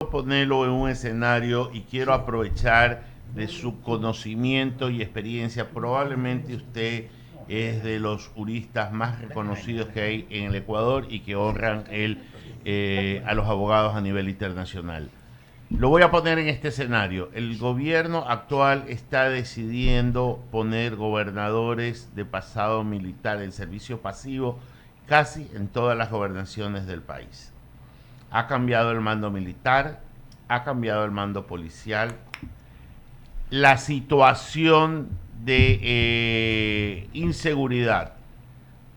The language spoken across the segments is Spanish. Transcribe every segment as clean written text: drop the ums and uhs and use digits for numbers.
ponerlo en un escenario y quiero aprovechar de su conocimiento y experiencia. Probablemente usted es de los juristas más reconocidos que hay en el Ecuador y que honran a los abogados a nivel internacional. Lo voy a poner en este escenario. El gobierno actual está decidiendo poner gobernadores de pasado militar en servicio pasivo casi en todas las gobernaciones del país. Ha cambiado el mando militar, ha cambiado el mando policial. La situación de inseguridad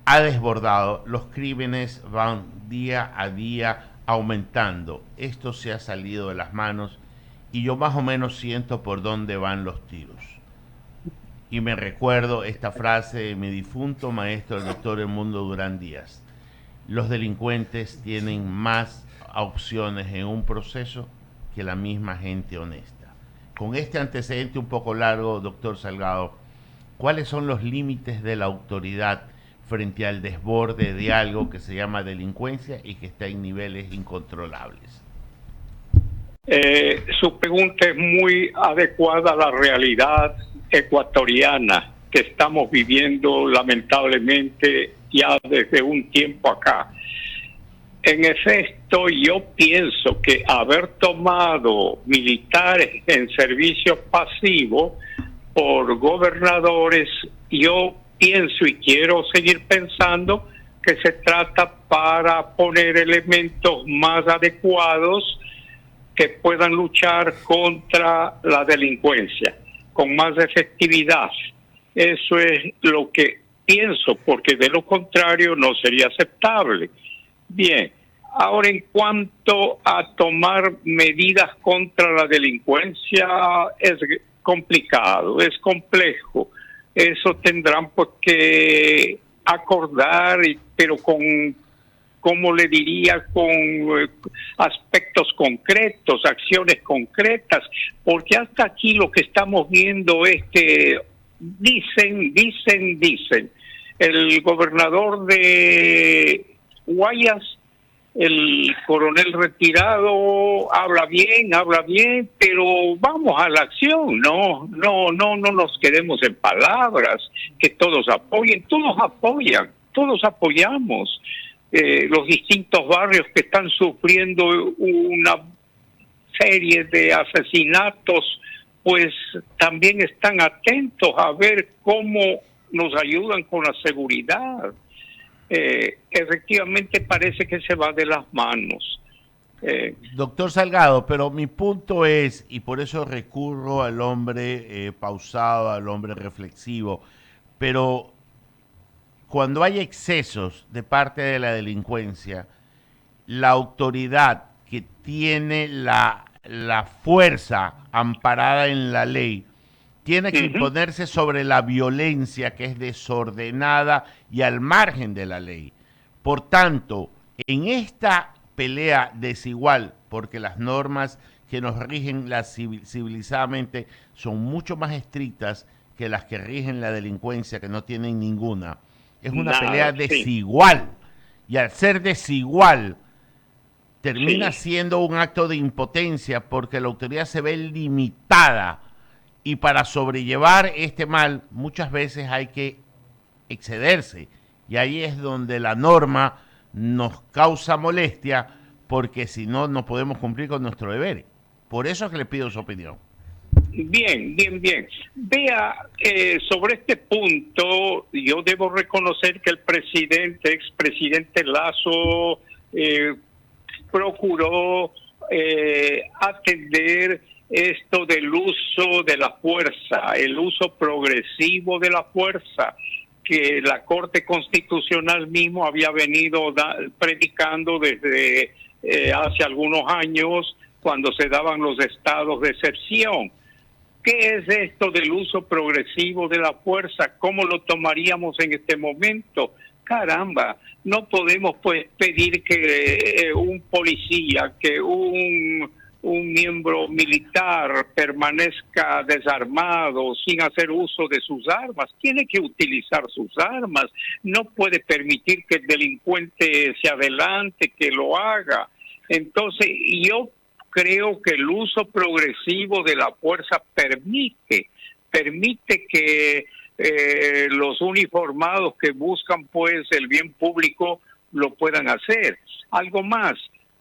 ha desbordado. Los crímenes van día a día aumentando. Esto se ha salido de las manos y yo más o menos siento por dónde van los tiros. Y me recuerdo esta frase de mi difunto maestro, el doctor Edmundo Durán Díaz. Los delincuentes tienen más opciones en un proceso que la misma gente honesta. Con este antecedente un poco largo, doctor Salgado, ¿cuáles son los límites de la autoridad frente al desborde de algo que se llama delincuencia y que está en niveles incontrolables? Su pregunta es muy adecuada a la realidad ecuatoriana que estamos viviendo lamentablemente ya desde un tiempo acá. En efecto, yo pienso que haber tomado militares en servicio pasivo por gobernadores, yo pienso y quiero seguir pensando que se trata para poner elementos más adecuados que puedan luchar contra la delincuencia con más efectividad. Eso es lo que pienso, porque de lo contrario no sería aceptable. Bien, ahora en cuanto a tomar medidas contra la delincuencia, es complicado, es complejo. Eso tendrán pues que acordar, pero con, ¿cómo le diría? Con aspectos concretos, acciones concretas, porque hasta aquí lo que estamos viendo es que dicen. El gobernador de Guayas, el coronel retirado, habla bien, pero vamos a la acción, no nos quedemos en palabras, que todos apoyen, todos apoyamos. Los distintos barrios que están sufriendo una serie de asesinatos, pues también están atentos a ver cómo nos ayudan con la seguridad. Efectivamente parece que se va de las manos. Doctor Salgado, pero mi punto es, y por eso recurro al hombre pausado, al hombre reflexivo, pero cuando hay excesos de parte de la delincuencia, la autoridad que tiene la fuerza amparada en la ley tiene que imponerse sobre la violencia que es desordenada y al margen de la ley. Por tanto, en esta pelea desigual, porque las normas que nos rigen civilizadamente son mucho más estrictas que las que rigen la delincuencia, que no tienen ninguna, es una pelea desigual. Y al ser desigual, termina siendo un acto de impotencia porque la autoridad se ve limitada. Y para sobrellevar este mal, muchas veces hay que excederse. Y ahí es donde la norma nos causa molestia, porque si no, no podemos cumplir con nuestro deber. Por eso es que le pido su opinión. Bien. Vea, sobre este punto, yo debo reconocer que el expresidente Lasso, procuró atender esto del uso de la fuerza, el uso progresivo de la fuerza, que la Corte Constitucional mismo había venido predicando desde hace algunos años, cuando se daban los estados de excepción. ¿Qué es esto del uso progresivo de la fuerza? ¿Cómo lo tomaríamos en este momento? Caramba, no podemos pues pedir que un policía, que un miembro militar permanezca desarmado, sin hacer uso de sus armas. Tiene que utilizar sus armas. No puede permitir que el delincuente se adelante, que lo haga. Entonces, yo creo que el uso progresivo de la fuerza permite que los uniformados que buscan pues el bien público lo puedan hacer. Algo más,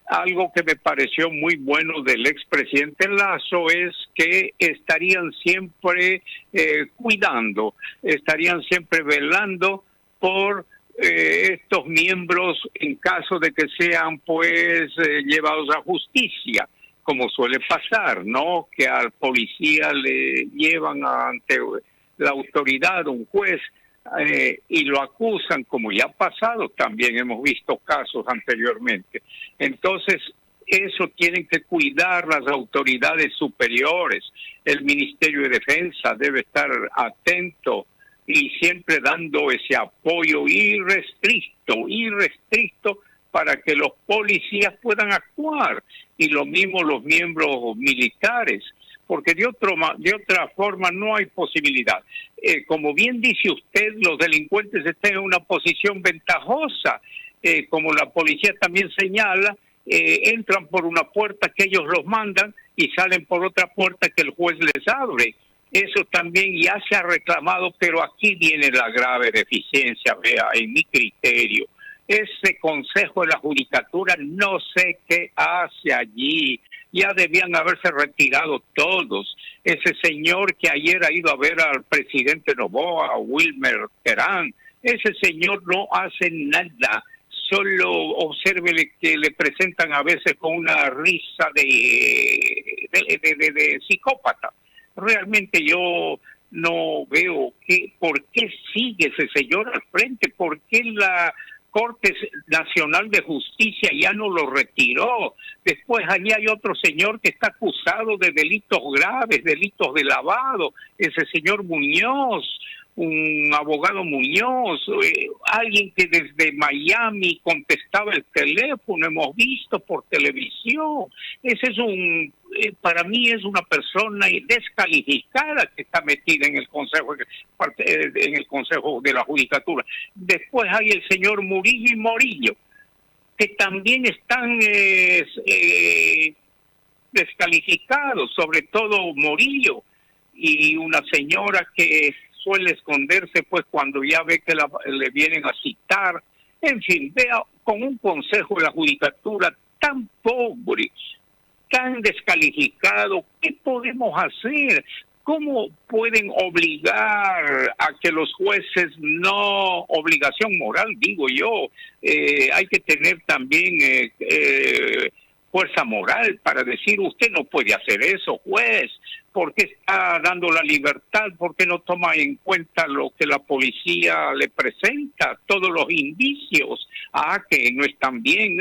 algo que me pareció muy bueno del expresidente Lasso es que estarían siempre cuidando, estarían siempre velando por estos miembros en caso de que sean pues llevados a justicia, como suele pasar, ¿no? Que al policía le llevan ante la autoridad, un juez, y lo acusan, como ya ha pasado, también hemos visto casos anteriormente. Entonces, eso tienen que cuidar las autoridades superiores. El Ministerio de Defensa debe estar atento y siempre dando ese apoyo irrestricto para que los policías puedan actuar, y lo mismo los miembros militares, porque de otra forma no hay posibilidad. Como bien dice usted, los delincuentes están en una posición ventajosa, como la policía también señala, entran por una puerta que ellos los mandan y salen por otra puerta que el juez les abre. Eso también ya se ha reclamado, pero aquí viene la grave deficiencia, vea, en mi criterio. Ese Consejo de la Judicatura no sé qué hace allí. Ya debían haberse retirado todos. Ese señor que ayer ha ido a ver al presidente Noboa, a Wilmer Terán, ese señor no hace nada. Solo obsérvele que le presentan a veces con una risa de psicópata. Realmente yo no veo por qué sigue ese señor al frente, por qué la Corte Nacional de Justicia ya no lo retiró. Después allí hay otro señor que está acusado de delitos graves, delitos de lavado, ese señor Muñoz, un abogado Muñoz, alguien que desde Miami contestaba el teléfono, hemos visto por televisión. Ese es para mí es una persona descalificada que está metida en el Consejo de la Judicatura. Después hay el señor Murillo y Morillo, que también están descalificados, sobre todo Morillo, y una señora que suele esconderse pues cuando ya ve que le vienen a citar. En fin, vea, con un Consejo de la Judicatura tan pobre, tan descalificado, ¿qué podemos hacer? ¿Cómo pueden obligar a que los jueces no, obligación moral, digo yo, hay que tener también fuerza moral para decir, usted no puede hacer eso, juez, ¿por qué está dando la libertad? ¿Por qué no toma en cuenta lo que la policía le presenta, todos los indicios? Que no están bien.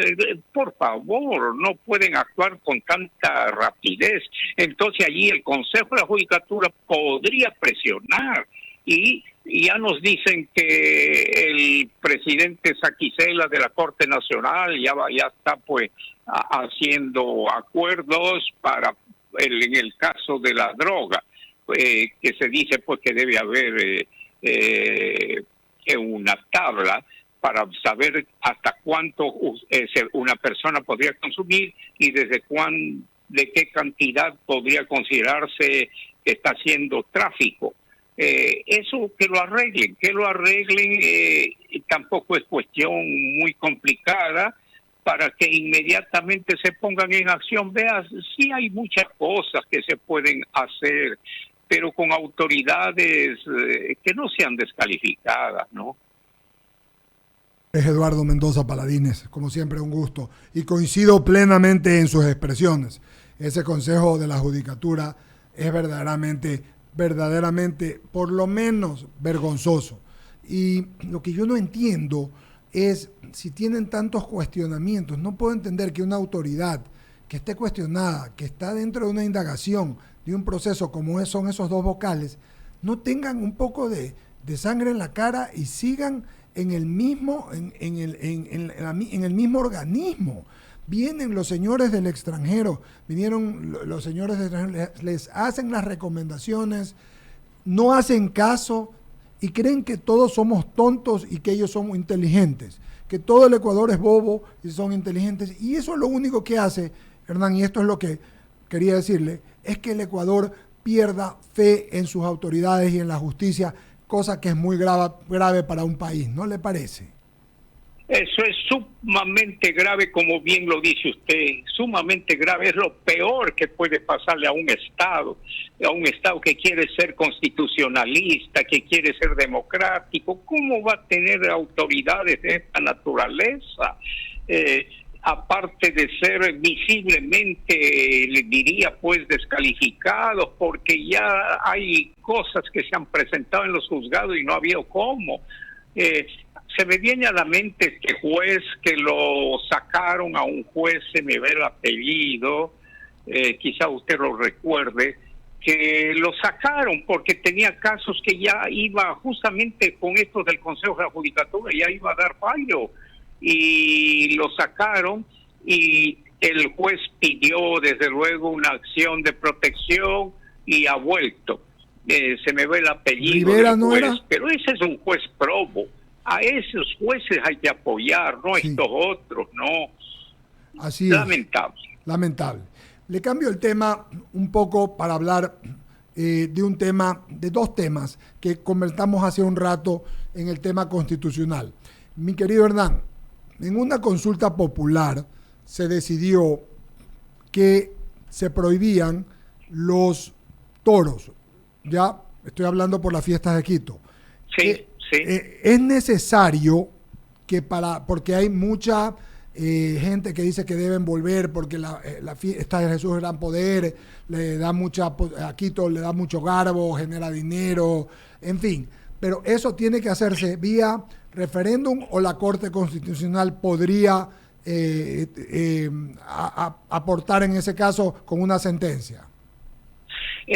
Por favor, no pueden actuar con tanta rapidez. Entonces allí el Consejo de la Judicatura podría presionar, y ya nos dicen que el presidente Saquicela de la Corte Nacional ya está pues haciendo acuerdos para en el caso de la droga, que se dice pues que debe haber una tabla para saber hasta cuánto una persona podría consumir y de qué cantidad podría considerarse que está haciendo tráfico. Eso que lo arreglen, tampoco es cuestión muy complicada para que inmediatamente se pongan en acción. Veas, sí hay muchas cosas que se pueden hacer, pero con autoridades que no sean descalificadas, ¿no? Es Eduardo Mendoza Paladines, como siempre un gusto, y coincido plenamente en sus expresiones. Ese Consejo de la Judicatura es verdaderamente, por lo menos, vergonzoso. Y lo que yo no entiendo es, si tienen tantos cuestionamientos, no puedo entender que una autoridad que esté cuestionada, que está dentro de una indagación, de un proceso como son esos dos vocales, no tengan un poco de sangre en la cara y sigan en el mismo organismo. Vienen los señores del extranjero, vinieron los señores del extranjero, les hacen las recomendaciones, no hacen caso y creen que todos somos tontos y que ellos son inteligentes, que todo el Ecuador es bobo y son inteligentes, y eso es lo único que hace Hernán, y esto es lo que quería decirle, es que el Ecuador pierda fe en sus autoridades y en la justicia, cosa que es muy grave para un país, ¿no le parece? Eso es sumamente grave, como bien lo dice usted, sumamente grave, es lo peor que puede pasarle a un Estado que quiere ser constitucionalista, que quiere ser democrático. ¿Cómo va a tener autoridades de esta naturaleza? Aparte de ser visiblemente, le diría pues, descalificados, porque ya hay cosas que se han presentado en los juzgados y no ha habido cómo. Se me viene a la mente este juez que lo sacaron, a un juez, se me ve el apellido, quizá usted lo recuerde, que lo sacaron porque tenía casos que ya iba justamente con esto del Consejo de la Judicatura, ya iba a dar fallo, y lo sacaron, y el juez pidió desde luego una acción de protección y ha vuelto. Se me ve el apellido Rivera, del ¿no juez, era? pero ese es un juez probo. A esos jueces hay que apoyar, no a Sí. estos otros, no. Así Lamentable. es. Lamentable. Le cambio el tema un poco para hablar de dos temas que comentamos hace un rato en el tema constitucional. Mi querido Hernán, en una consulta popular se decidió que se prohibían los toros. Ya estoy hablando por las fiestas de Quito. Sí, sí. Es necesario porque hay mucha gente que dice que deben volver porque la fiesta de Jesús Gran Poder le da a Quito le da mucho garbo, genera dinero, en fin. Pero eso tiene que hacerse vía referéndum, o la Corte Constitucional podría aportar en ese caso con una sentencia.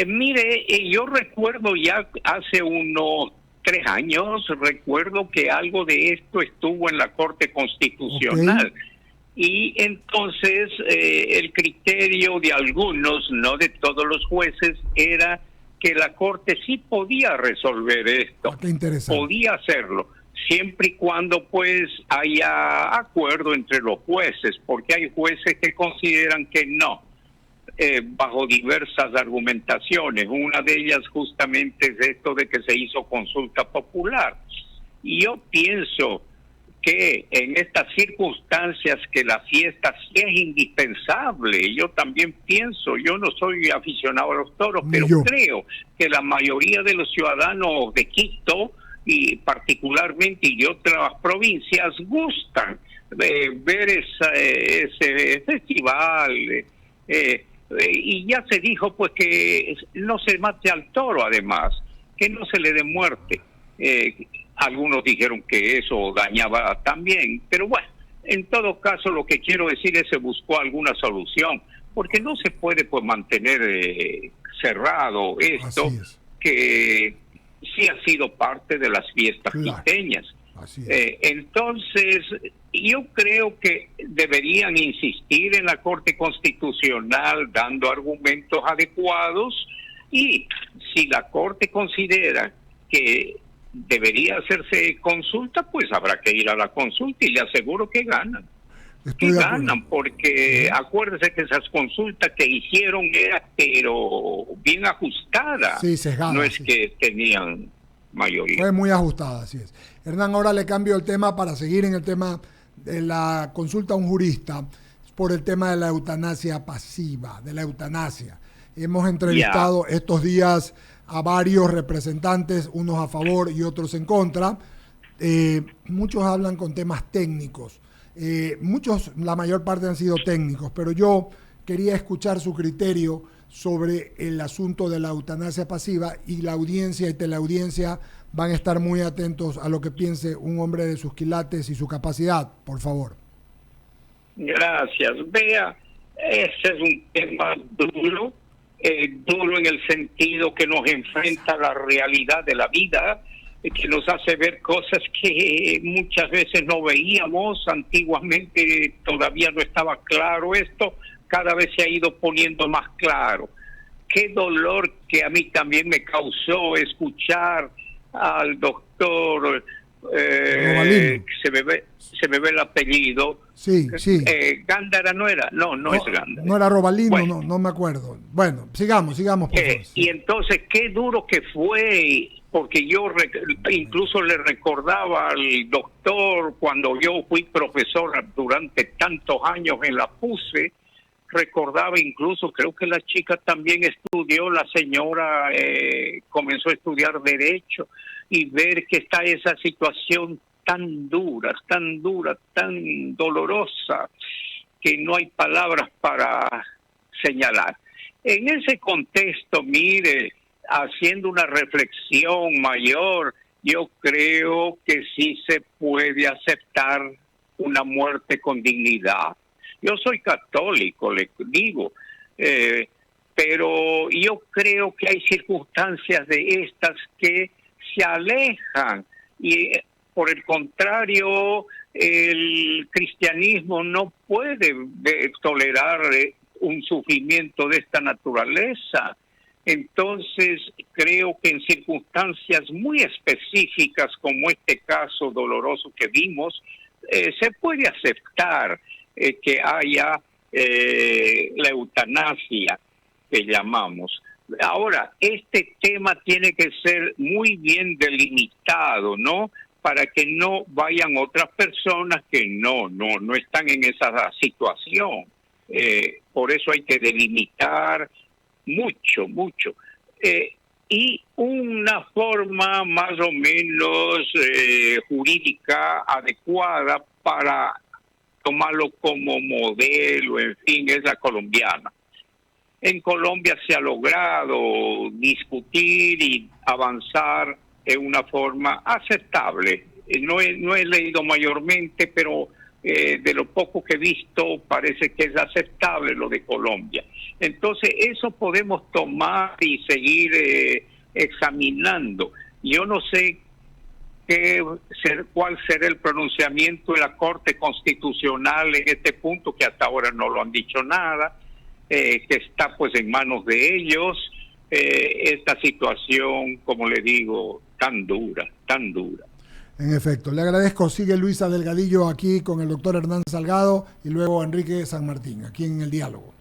Mire, yo recuerdo ya hace unos 3 años, recuerdo que algo de esto estuvo en la Corte Constitucional. Okay. Y entonces el criterio de algunos, no de todos los jueces, era que la Corte sí podía resolver esto. Qué interesante. Podía hacerlo, siempre y cuando pues haya acuerdo entre los jueces, porque hay jueces que consideran que no. Bajo diversas argumentaciones. Una de ellas justamente es esto de que se hizo consulta popular. Y yo pienso que en estas circunstancias que la fiesta sí es indispensable, yo también pienso, yo no soy aficionado a los toros, pero creo que la mayoría de los ciudadanos de Quito, y particularmente y de otras provincias, gustan de ver ese festival, y ya se dijo pues que no se mate al toro, además, que no se le dé muerte. Algunos dijeron que eso dañaba también, pero bueno, en todo caso lo que quiero decir es que se buscó alguna solución, porque no se puede pues mantener cerrado esto, que sí ha sido parte de las fiestas quiteñas. Entonces, yo creo que deberían insistir en la Corte Constitucional dando argumentos adecuados, y si la Corte considera que debería hacerse consulta, pues habrá que ir a la consulta, y le aseguro que ganan. Que ganan, porque acuérdense que esas consultas que hicieron eran pero bien ajustadas, no es que tenían mayoría. Fue muy ajustada, así es. Hernán, ahora le cambio el tema para seguir en el tema de la consulta a un jurista por el tema de la eutanasia pasiva, de la eutanasia. Hemos entrevistado estos días a varios representantes, unos a favor y otros en contra. Muchos hablan con temas técnicos. La mayor parte han sido técnicos, pero yo quería escuchar su criterio sobre el asunto de la eutanasia pasiva, y la audiencia y teleaudiencia van a estar muy atentos a lo que piense un hombre de sus quilates y su capacidad, por favor. Gracias. Vea, ese es un tema duro, duro en el sentido que nos enfrenta a la realidad de la vida, que nos hace ver cosas que muchas veces no veíamos. Antiguamente todavía no estaba claro esto, cada vez se ha ido poniendo más claro. Qué dolor que a mí también me causó escuchar al doctor Robalino. se me ve el apellido. Sí, sí. Gándara no era, no es Gándara. No era Robalino, Bueno. no me acuerdo. Bueno, sigamos, por favor. Y entonces, qué duro que fue, porque yo incluso le recordaba al doctor, cuando yo fui profesor durante tantos años en la PUSE, recordaba incluso, creo que la chica también estudió, la señora comenzó a estudiar Derecho, y ver que está esa situación tan dura, tan dolorosa, que no hay palabras para señalar. En ese contexto, mire, haciendo una reflexión mayor, yo creo que sí se puede aceptar una muerte con dignidad. Yo soy católico, le digo, pero yo creo que hay circunstancias de estas que se alejan y por el contrario, el cristianismo no puede tolerar un sufrimiento de esta naturaleza. Entonces, creo que en circunstancias muy específicas como este caso doloroso que vimos, se puede aceptar que haya la eutanasia que llamamos. Ahora, este tema tiene que ser muy bien delimitado, ¿no? Para que no vayan otras personas que no están en esa situación. Por eso hay que delimitar mucho. Y una forma más o menos jurídica adecuada para tomarlo como modelo, en fin, es la colombiana. En Colombia se ha logrado discutir y avanzar en una forma aceptable. No he leído mayormente, pero de lo poco que he visto parece que es aceptable lo de Colombia. Entonces eso podemos tomar y seguir examinando. Yo no sé cuál será el pronunciamiento de la Corte Constitucional en este punto, que hasta ahora no lo han dicho nada, que está pues en manos de ellos. Esta situación, como le digo, tan dura. En efecto, le agradezco. Sigue Luisa Delgadillo aquí con el doctor Hernán Salgado y luego Enrique San Martín, aquí en el diálogo.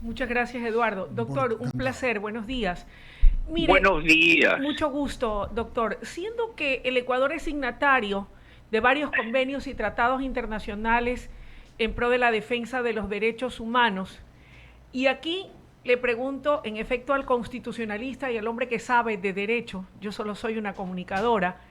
Muchas gracias, Eduardo. Doctor, un placer, buenos días. Mire, buenos días. Mucho gusto, doctor. Siendo que el Ecuador es signatario de varios convenios y tratados internacionales en pro de la defensa de los derechos humanos, y aquí le pregunto, en efecto, al constitucionalista y al hombre que sabe de derecho, yo solo soy una comunicadora,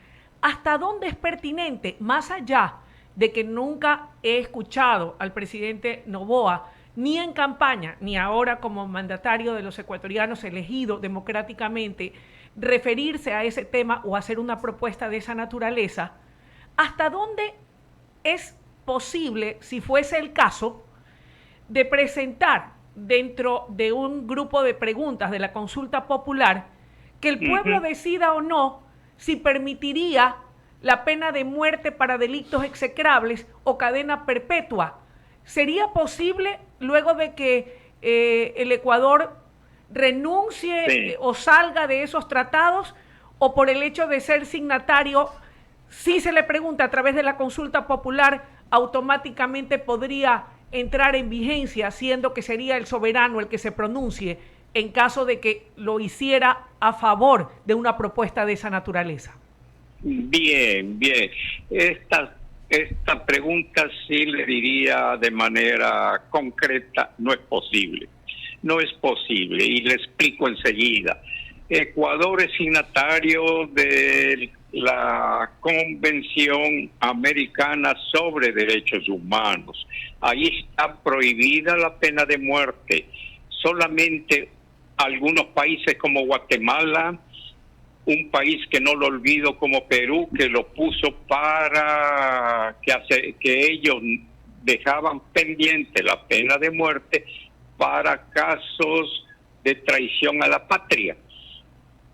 ¿hasta dónde es pertinente, más allá de que nunca he escuchado al presidente Noboa, ni en campaña, ni ahora como mandatario de los ecuatorianos elegido democráticamente, referirse a ese tema o hacer una propuesta de esa naturaleza? ¿Hasta dónde es posible, si fuese el caso, de presentar dentro de un grupo de preguntas de la consulta popular que el pueblo decida o no si permitiría la pena de muerte para delitos execrables o cadena perpetua? ¿Sería posible, luego de que el Ecuador renuncie o salga de esos tratados, o por el hecho de ser signatario, si se le pregunta a través de la consulta popular, automáticamente podría entrar en vigencia, siendo que sería el soberano el que se pronuncie en caso de que lo hiciera a favor de una propuesta de esa naturaleza? Bien. Esta pregunta sí le diría de manera concreta, no es posible. Y le explico enseguida. Ecuador es signatario de la Convención Americana sobre Derechos Humanos. Ahí está prohibida la pena de muerte. Solamente algunos países como Guatemala, un país que no lo olvido como Perú, que lo puso para que ellos dejaban pendiente la pena de muerte para casos de traición a la patria,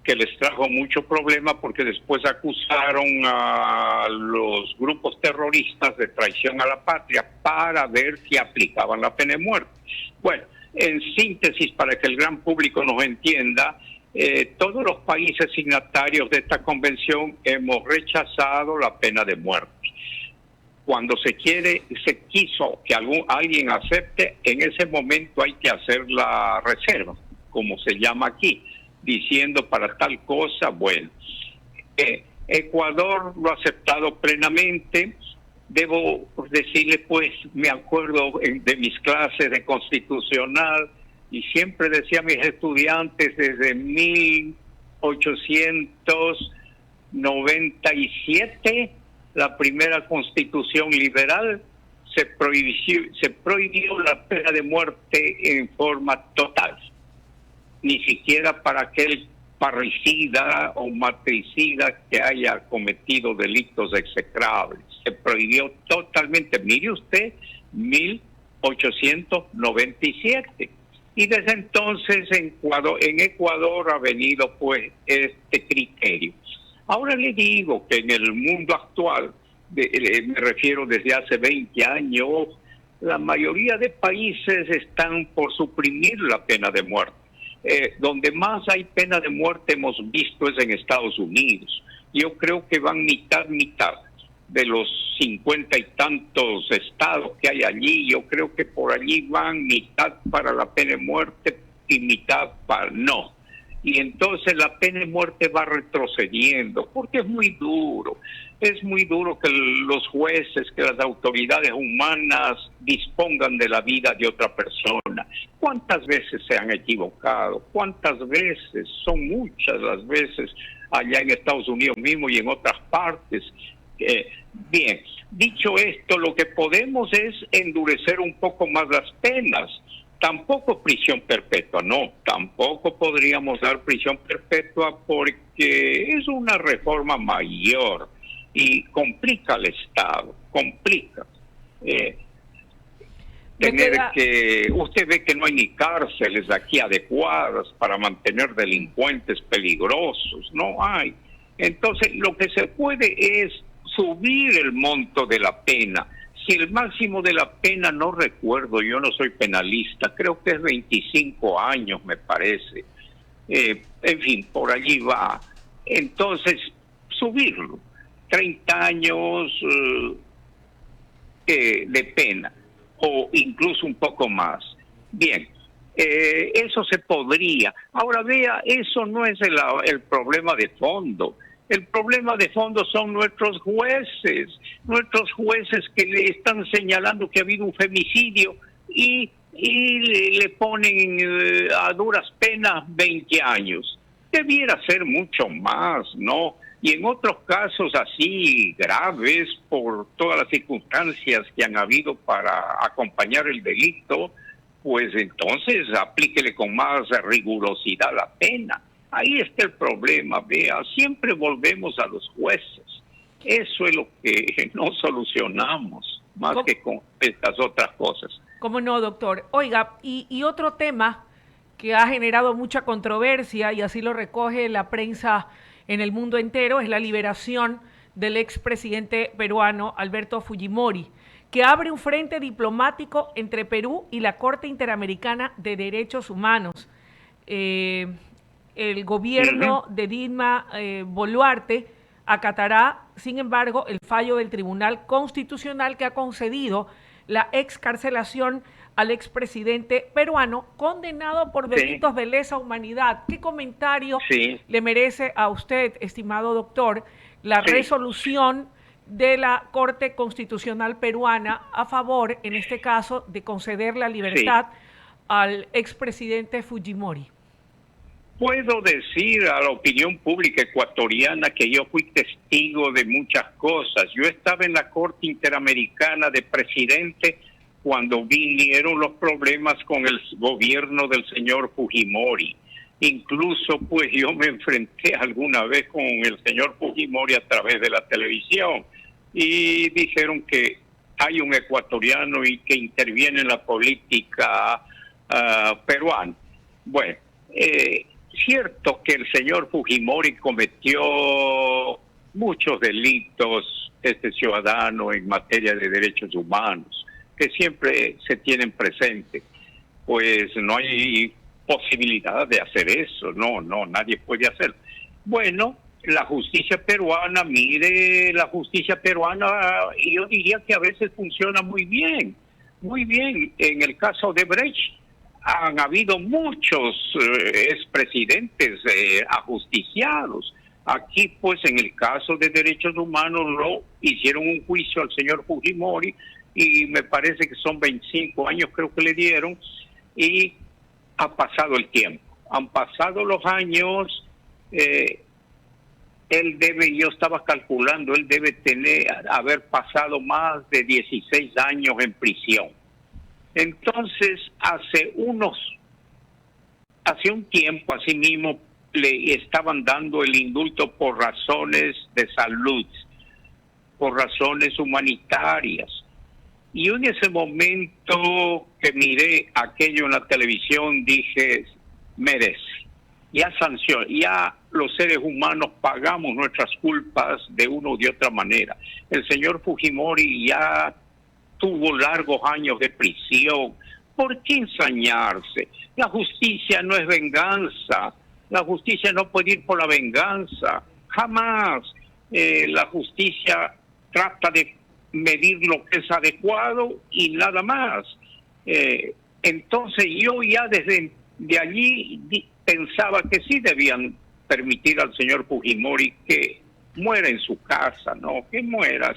que les trajo mucho problema porque después acusaron a los grupos terroristas de traición a la patria para ver si aplicaban la pena de muerte. Bueno, en síntesis, para que el gran público nos entienda, todos los países signatarios de esta convención hemos rechazado la pena de muerte. Cuando se quiso que alguien acepte, en ese momento hay que hacer la reserva, como se llama aquí, diciendo para tal cosa, bueno. Ecuador lo ha aceptado plenamente. Debo decirle, pues, me acuerdo de mis clases de constitucional y siempre decía a mis estudiantes desde 1897, la primera constitución liberal, se prohibió la pena de muerte en forma total. Ni siquiera para aquel parricida o matricida que haya cometido delitos execrables. Se prohibió totalmente. Mire usted, 1897. Y desde entonces en Ecuador ha venido pues este criterio. Ahora le digo que en el mundo actual, me refiero desde hace 20 años, la mayoría de países están por suprimir la pena de muerte. Donde más hay pena de muerte hemos visto es en Estados Unidos. Yo creo que van mitad de los 50 y tantos estados que hay allí. Yo creo que por allí van mitad para la pena de muerte y mitad para no. Y entonces la pena de muerte va retrocediendo porque es muy duro. Es muy duro que los jueces, que las autoridades humanas dispongan de la vida de otra persona. ¿Cuántas veces se han equivocado? ¿Cuántas veces? Son muchas las veces allá en Estados Unidos mismo y en otras partes. Bien, dicho esto, lo que podemos es endurecer un poco más las penas. Tampoco prisión perpetua, no, tampoco podríamos dar prisión perpetua porque es una reforma mayor y complica al Estado, complica. Usted ve que no hay ni cárceles aquí adecuadas para mantener delincuentes peligrosos, no hay. Entonces lo que se puede es subir el monto de la pena. Si el máximo de la pena, no recuerdo, yo no soy penalista, creo que es 25 años me parece. En fin, por allí va. Entonces, subirlo. 30 años de pena, o incluso un poco más. Bien, eso se podría. Ahora vea, eso no es el problema de fondo. El problema de fondo son nuestros jueces que le están señalando que ha habido un femicidio y le ponen a duras penas 20 años. Debiera ser mucho más, ¿no? Y en otros casos así graves, por todas las circunstancias que han habido para acompañar el delito, pues entonces aplíquele con más rigurosidad la pena. Ahí está el problema, vea, siempre volvemos a los jueces. Eso es lo que no solucionamos, más que con estas otras cosas. ¿Cómo no, doctor? Oiga, y otro tema que ha generado mucha controversia, y así lo recoge la prensa en el mundo entero, es la liberación del expresidente peruano Alberto Fujimori, que abre un frente diplomático entre Perú y la Corte Interamericana de Derechos Humanos. El gobierno de Dilma Boluarte acatará, sin embargo, el fallo del Tribunal Constitucional que ha concedido la excarcelación al expresidente peruano condenado por delitos de lesa humanidad. ¿Qué comentario le merece a usted, estimado doctor, la resolución de la Corte Constitucional peruana a favor, en este caso, de conceder la libertad al expresidente Fujimori? Puedo decir a la opinión pública ecuatoriana que yo fui testigo de muchas cosas. Yo estaba en la Corte Interamericana de Presidente cuando vinieron los problemas con el gobierno del señor Fujimori. Incluso pues yo me enfrenté alguna vez con el señor Fujimori a través de la televisión y dijeron que hay un ecuatoriano y que interviene en la política peruana. Bueno, cierto que el señor Fujimori cometió muchos delitos, este ciudadano, en materia de derechos humanos, que siempre se tienen presente. Pues no hay posibilidad de hacer eso. No, nadie puede hacerlo. Bueno, la justicia peruana, mire, la justicia peruana, yo diría que a veces funciona muy bien, muy bien. En el caso de Brecht, han habido muchos expresidentes ajusticiados. Aquí, pues, en el caso de derechos humanos, lo hicieron un juicio al señor Fujimori y me parece que son 25 años, creo que le dieron, y ha pasado el tiempo. Han pasado los años, él debe, yo estaba calculando, él debe haber pasado más de 16 años en prisión. Entonces, hace un tiempo, así mismo, le estaban dando el indulto por razones de salud, por razones humanitarias. Y en ese momento que miré aquello en la televisión, dije, merece. Ya los seres humanos pagamos nuestras culpas de una u de otra manera. El señor Fujimori ya tuvo largos años de prisión. ¿Por qué ensañarse? La justicia no es venganza. La justicia no puede ir por la venganza. Jamás. La justicia trata de medir lo que es adecuado y nada más. Entonces yo ya desde de allí pensaba que sí debían permitir al señor Fujimori que muera en su casa, ¿no? Que muera,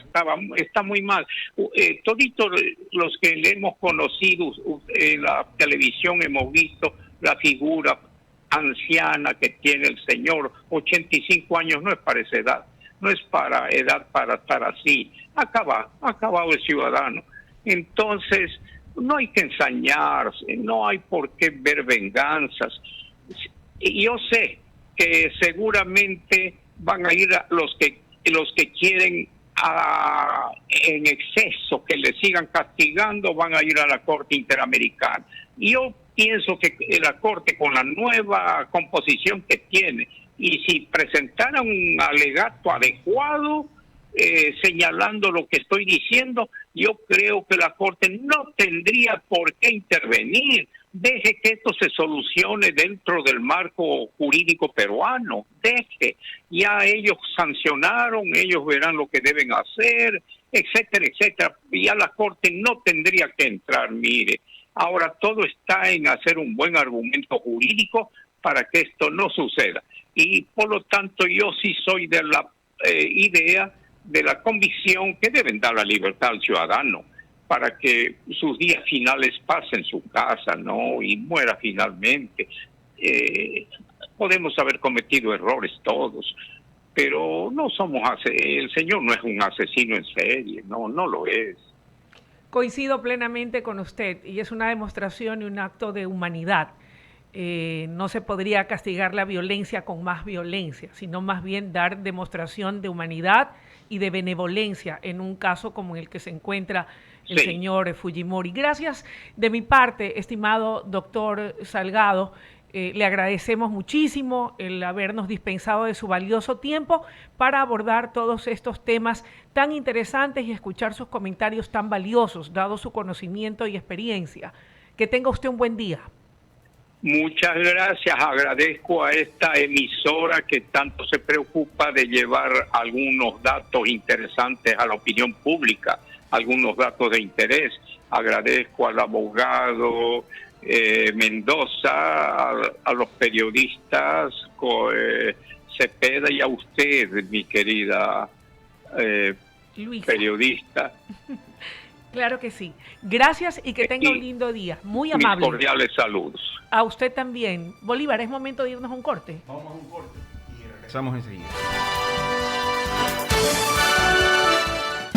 está muy mal. Toditos los que le hemos conocido en la televisión hemos visto la figura anciana que tiene el señor. 85 años no es para esa edad, no es para edad para estar así. Ha acabado el ciudadano. Entonces, no hay que ensañarse, no hay por qué ver venganzas. Yo sé que seguramente van a ir los que quieren en exceso que le sigan castigando, van a ir a la Corte Interamericana. Yo pienso que la Corte, con la nueva composición que tiene, y si presentara un alegato adecuado, señalando lo que estoy diciendo, yo creo que la Corte no tendría por qué intervenir. Deje que esto se solucione dentro del marco jurídico peruano. Deje. Ya ellos sancionaron, ellos verán lo que deben hacer, etcétera, etcétera. Ya la Corte no tendría que entrar, mire. Ahora todo está en hacer un buen argumento jurídico para que esto no suceda. Y por lo tanto yo sí soy de la idea, de la convicción que deben dar la libertad al ciudadano para que sus días finales pasen en su casa, ¿no? Y muera finalmente. Podemos haber cometido errores todos, pero no somos el señor no es un asesino en serie, no lo es. Coincido plenamente con usted y es una demostración y un acto de humanidad. No se podría castigar la violencia con más violencia, sino más bien dar demostración de humanidad y de benevolencia en un caso como el que se encuentra el señor Fujimori. Gracias de mi parte, estimado doctor Salgado. Le agradecemos muchísimo el habernos dispensado de su valioso tiempo para abordar todos estos temas tan interesantes y escuchar sus comentarios tan valiosos, dado su conocimiento y experiencia. Que tenga usted un buen día. Muchas gracias, agradezco a esta emisora que tanto se preocupa de llevar algunos datos interesantes a la opinión pública, algunos datos de interés. Agradezco al abogado Mendoza, a los periodistas Cepeda y a usted, mi querida periodista. Claro que sí. Gracias y que tenga un lindo día. Muy amable. Mis cordiales saludos. A usted también. Bolívar, es momento de irnos a un corte. Vamos a un corte y regresamos enseguida.